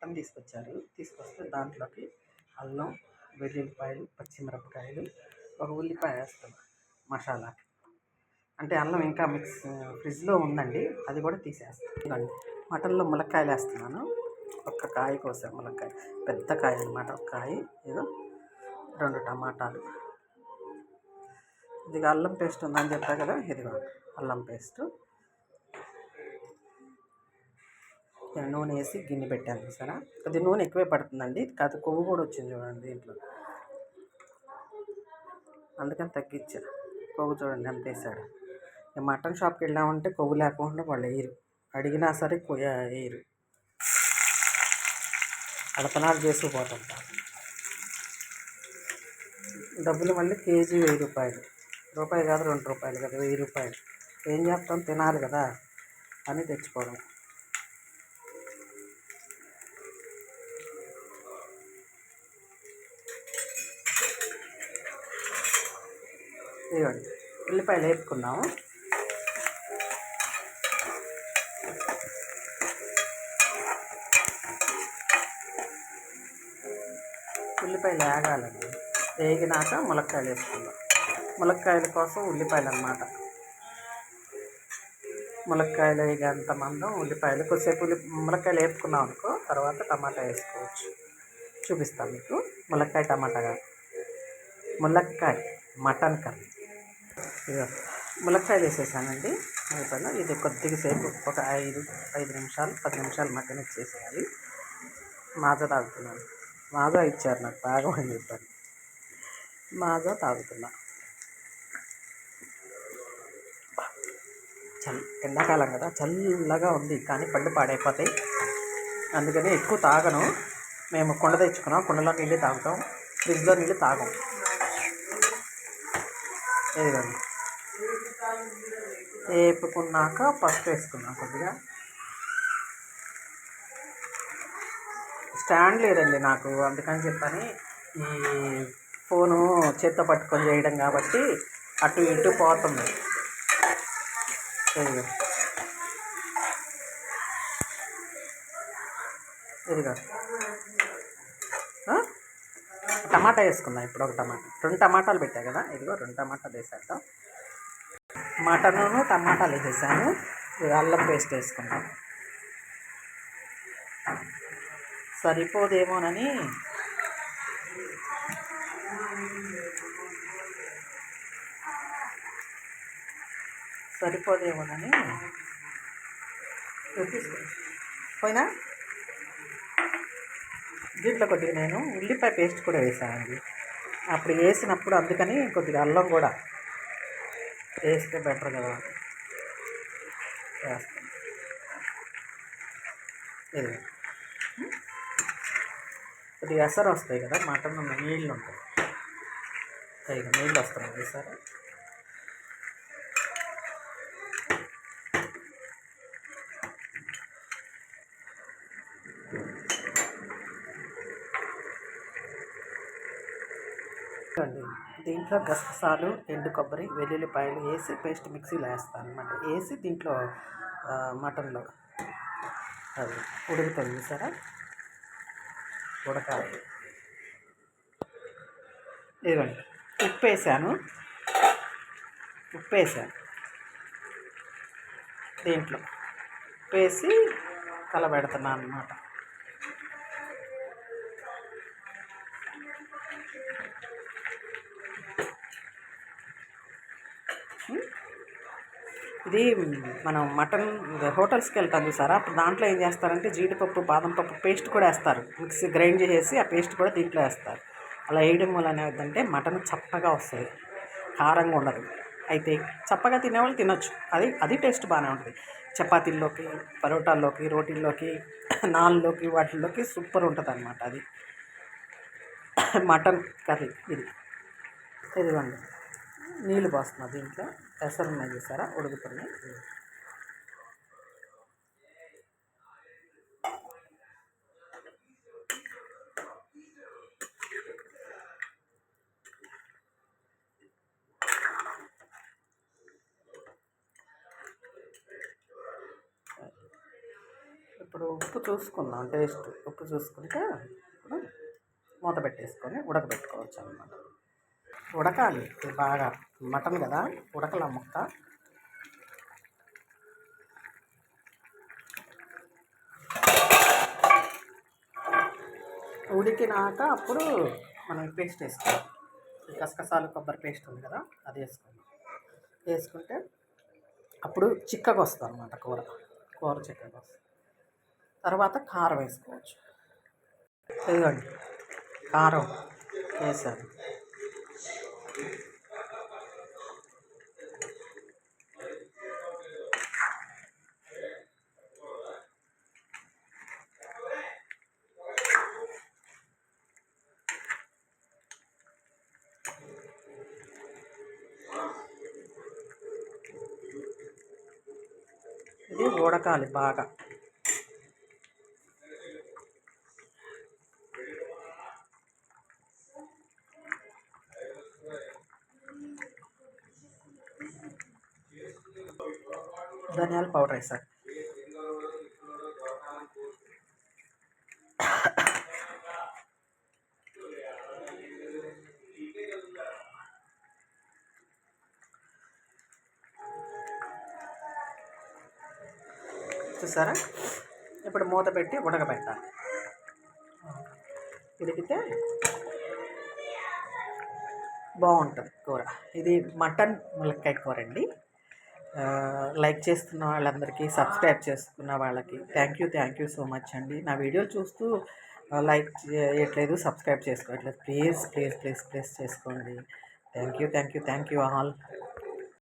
Mutton తీసుకొస్తే దాంట్లోకి అల్లం, వెల్లుల్లిపాయలు, పచ్చిమిరపకాయలు, ఒక ఉల్లిపాయ వేస్తాను మసాలాకి. అంటే అల్లం ఇంకా ఫ్రిడ్జ్లో ఉందండి, అది కూడా తీసేస్తాను. ఇవ్వండి, మటన్లో ములక్కాయలు వేస్తున్నాను. ఒక్క కాయ కోసం ములక్కాయ, పెద్ద కాయ అనమాట. ఒక కాయ, ఏదో 2 టమాటాలు. ఇది అల్లం పేస్ట్ ఉందని చెప్పా కదా, ఇదిగో అల్లం పేస్టు. నూనె వేసి గిన్నె పెట్టాను చూసారా. అది నూనె ఎక్కువే పడుతుందండి, కాదు కొవ్వు కూడా వచ్చింది చూడండి దీంట్లో, అందుకని తగ్గించా. కొవ్వు చూడండి ఎంత వేసాడు. మటన్ షాప్కి వెళ్ళామంటే కొవ్వు లేకుండా వాళ్ళు వేయరు, అడిగినా సరే వేయరు, అడపనాలు చేసుకుపోతుంటారు. డబ్బులు మళ్ళీ కేజీ 1000 రూపాయలు. రూపాయి కాదు, 2 రూపాయలు కదా, 1000 రూపాయలు. ఏం చేస్తాం, తినాలి కదా అని తెచ్చుకోవడం. ఇవ్వండి, ఉల్లిపాయలు వేపుకున్నాము. ఉల్లిపాయలు వేగాలండి, వేగినాక ములక్కాయలు వేసుకుందాం. ములక్కాయల కోసం ఉల్లిపాయలు అన్నమాట. ములక్కాయలు వేగేంత మందం ఉల్లిపాయలు. కొద్దిసేపు ములక్కాయలు వేపుకున్నాం అనుకో, తర్వాత టమాటా వేసుకోవచ్చు. చూపిస్తాను మీకు. ములక్కాయ టమాటా, ములక్కాయ మటన్ కర్రీ. ఇదో ములక్కాయలు వేసేసానండి. అయిపోయినా ఇది కొద్దిగా సేపు, ఒక 5 నిమిషాలు 10 నిమిషాలు మటన్ ఇచ్చేసేయాలి. మాజా తాగుతున్నాను. మాజా ఇచ్చారు నాకు, తాగమని చెప్పాను. మాజా తాగుతున్నా. ఎండాకాలం కదా, చల్లగా ఉంది, కానీ పళ్ళు పాడైపోతాయి. అందుకని ఎక్కువ తాగను. మేము కుండ తెచ్చుకున్నాం, కుండలో నీళ్ళు తాగుతాం, ఫ్రిడ్జ్లో నీళ్ళు తాగం. ఏదండి, వేపుకున్నాక పసుపు వేసుకున్నాం కొద్దిగా. స్టాండ్ లేదండి నాకు, అందుకని చెప్పని ఈ ఫోను చేత్తో పట్టుకొని చేయడం కాబట్టి అటు ఇటు పోతుంది. ఇదిగో టమాటా వేసుకుందాం ఇప్పుడు. ఒక టమాటా, 2 టమాటాలు పెట్టా కదా, ఇదిగో 2 టమాటాలు వేసేద్దాం. మటను టమాటాలు వేసేసాను. అల్లం పేస్ట్ వేసుకుందాం. సరిపోదేమోనని పోయినా దీంట్లో కొద్దిగా నేను ఉల్లిపాయ పేస్ట్ కూడా వేసానండి అప్పుడు వేసినప్పుడు, అందుకని కొద్దిగా అల్లం కూడా వేస్తే బెటర్ కదా వేస్తాను. ఇది కొద్దిగా ఎసరు వస్తాయి కదా, మటన్ నీళ్ళు ఉంటాయి, ఇక నీళ్ళు వస్తున్నాయి చూసారా. అండి దీంట్లో గసగసాలు, ఎండు కొబ్బరి, వెల్లుల్లిపాయలు వేసి పేస్ట్ మిక్సీలో వేస్తాను అనమాట. వేసి దీంట్లో మటన్లో అది ఉడుకుతుంది చూసారా, ఉడకాలి. ఇదిగోండి, ఉప్పు వేసాను దీంట్లో వేసి కలబెడుతున్నాను అన్నమాట. ఇది మనం మటన్ హోటల్స్కి వెళ్తాం చూసారా, అప్పుడు దాంట్లో ఏం చేస్తారంటే జీడిపప్పు, బాదం పప్పు పేస్ట్ కూడా వేస్తారు, మిక్సీ గ్రైండ్ చేసేసి ఆ పేస్ట్ కూడా దీంట్లో వేస్తారు. అలా వేయడం వల్ల ఏమవుతుందంటే మటన్ చప్పగా వస్తుంది, కారంగా ఉండదు. అయితే చప్పగా తినేవాళ్ళు తినొచ్చు, అది టేస్ట్ బాగానే ఉంటుంది. చపాతీల్లోకి, పరోటాల్లోకి, రోటీల్లోకి, నాన్లోకి, వాటిల్లోకి సూపర్ ఉంటుంది అన్నమాట. అది మటన్ కర్రీ. ఇదిగోండి, నీళ్ళు పోస్తున్నా దీంట్లో. ఎసరు ఉన్నాయి చూసారా, ఉడుకుతున్నాయి. ఇప్పుడు ఉప్పు చూసుకుందాం, టేస్ట్ ఉప్పు చూసుకుంటే ఇప్పుడు మూత పెట్టేసుకొని ఉడకబెట్టుకోవచ్చు అన్నమాట. ఉడకాలి ఇది బాగా, మటన్ కదా ఉడకల ముక్క. ఉడికినాక అప్పుడు మనం పేస్ట్ వేసుకోవాలి. గసగసాలు కొబ్బరి పేస్ట్ ఉంది కదా అది వేసుకోవాలి. వేసుకుంటే అప్పుడు చిక్కగా వస్తుంది అన్నమాట కూర చిక్కగా వస్తుంది. తర్వాత కారం వేసుకోవచ్చు. ఇదిగోండి కారం వేసాను. ఇది ఉడకాలి బాగా. ధనియాల పౌడర్ వేసాను. చూసారా, ఇప్పుడు మూత పెట్టి ఉడకబెట్టాలి. ఉడికితే బాగుంటుంది కూర. ఇది మటన్ ములక్కాయ కూర అండి. లైక్ చేస్తున్న వాళ్ళందరికీ, సబ్స్క్రైబ్ చేసుకున్న వాళ్ళకి థ్యాంక్ యూ సో మచ్ అండి. నా వీడియోలు చూస్తూ లైక్ చేయట్లేదు, సబ్స్క్రైబ్ చేసుకోవట్లేదు. ప్లీజ్ చేసుకోండి. Thank you all.